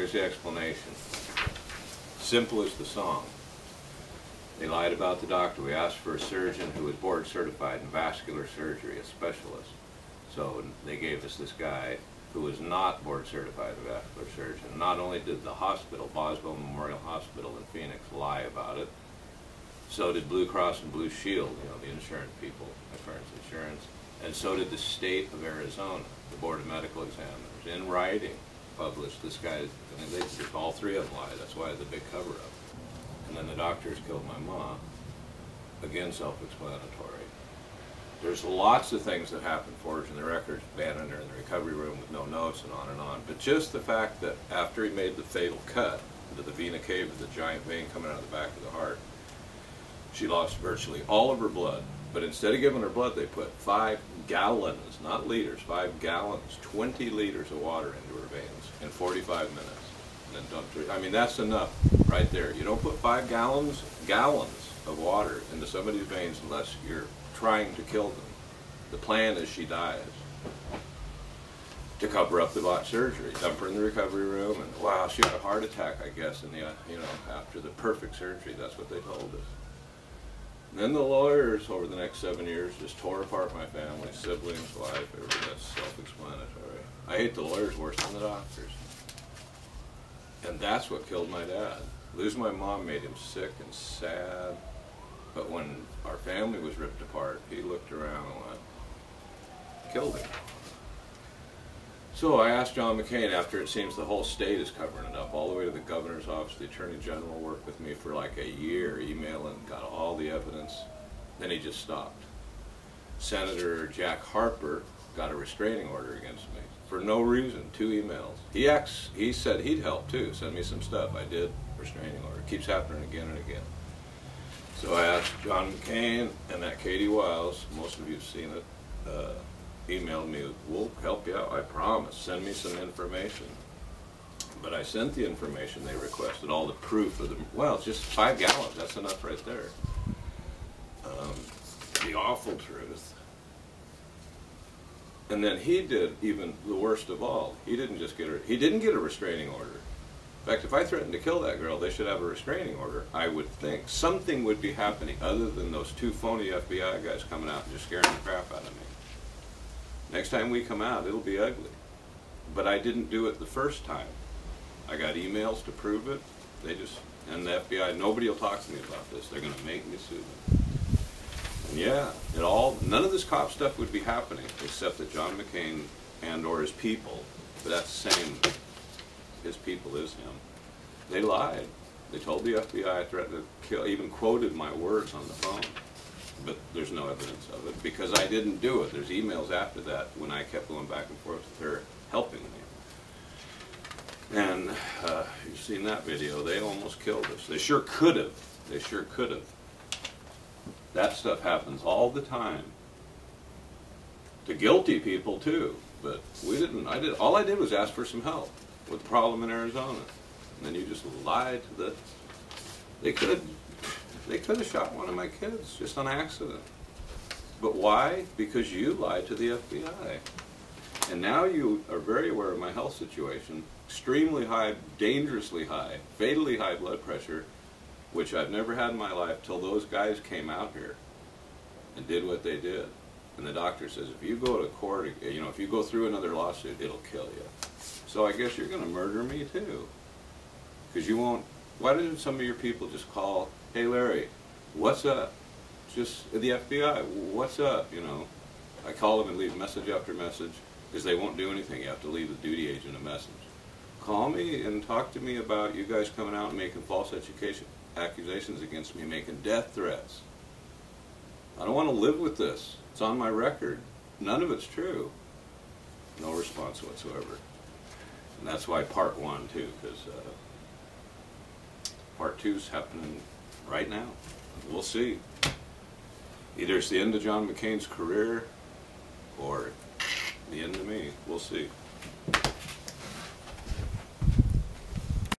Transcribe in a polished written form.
Here's the explanation. Simple as the song. They lied about the doctor. We asked for a surgeon who was board certified in vascular surgery, a specialist. So they gave us this guy who was not board certified in vascular surgeon. Not only did the hospital, Boswell Memorial Hospital in Phoenix, lie about it, so did Blue Cross and Blue Shield, you know, the insurance people, insurance, and so did the state of Arizona, the Board of Medical Examiners, in writing, published this guy, and they, all three of them lied. That's why the big cover-up. And then the doctors killed my mom. Again, self-explanatory. There's lots of things that happen, forging the records, banning her in the recovery room with no notes, and on and on. But just the fact that after he made the fatal cut into the vena cava, the giant vein coming out of the back of the heart, she lost virtually all of her blood. But instead of giving her blood, they put 5 gallons, not liters, 5 gallons, 20 liters of water into her veins in 45 minutes. And then dumped her. I mean, that's enough right there. You don't put 5 gallons of water into somebody's veins unless you're trying to kill them. The plan is she dies. To cover up the botched surgery. Dump her in the recovery room, and wow, she had a heart attack, I guess, in the, you know, after the perfect surgery. That's what they told us. And then the lawyers over the next 7 years just tore apart my family, siblings, wife, everything. That's self-explanatory. I hate the lawyers worse than the doctors. And that's what killed my dad. Losing my mom made him sick and sad. But when our family was ripped apart, he looked around and went, killed him. So I asked John McCain, after it seems the whole state is covering it up, all the way to the governor's office, the attorney general worked with me for like a year, emailing, got all the evidence. Then he just stopped. Senator Jack Harper got a restraining order against me for no reason, 2 emails. He said he'd help too, send me some stuff. I did, restraining order. It keeps happening again and again. So I asked John McCain and that Katie Wiles, most of you have seen it, emailed me, we'll help you out, I promise, send me some information. But I sent the information they requested, all the proof of the, well, it's just 5 gallons, that's enough right there. The awful truth. And then he did even the worst of all. He didn't just get he didn't get a restraining order. In fact, if I threatened to kill that girl, they should have a restraining order. I would think something would be happening other than those 2 phony FBI guys coming out and just scaring the crap out of me. Next time we come out, it'll be ugly. But I didn't do it the first time. I got emails to prove it. They just, and the FBI, nobody will talk to me about this. They're going to make me sue them. And yeah, none of this cop stuff would be happening except that John McCain and or his people, but that's the same, his people is him. They lied. They told the FBI I threatened to kill, even quoted my words on the phone. But there's no evidence of it because I didn't do it. There's emails after that when I kept going back and forth with her helping me. And you've seen that video. They almost killed us. They sure could have. They sure could have. That stuff happens all the time. To guilty people too. But we didn't. All I did was ask for some help with the problem in Arizona. And then you just lied to the. They could have shot one of my kids just on accident. But why? Because you lied to the FBI. And now you are very aware of my health situation. Extremely high, dangerously high, fatally high blood pressure, which I've never had in my life till those guys came out here and did what they did. And the doctor says, if you go to court, you know, if you go through another lawsuit, it'll kill you. So I guess you're going to murder me too. Because you won't, why didn't some of your people just call, hey Larry, what's up? Just the FBI, what's up, you know? I call them and leave message after message because they won't do anything. You have to leave the duty agent a message. Call me and talk to me about you guys coming out and making false accusations against me, making death threats. I don't want to live with this. It's on my record. None of it's true. No response whatsoever. And that's why part 1 too, because part 2's happening right now. We'll see. Either it's the end of John McCain's career or the end of me. We'll see.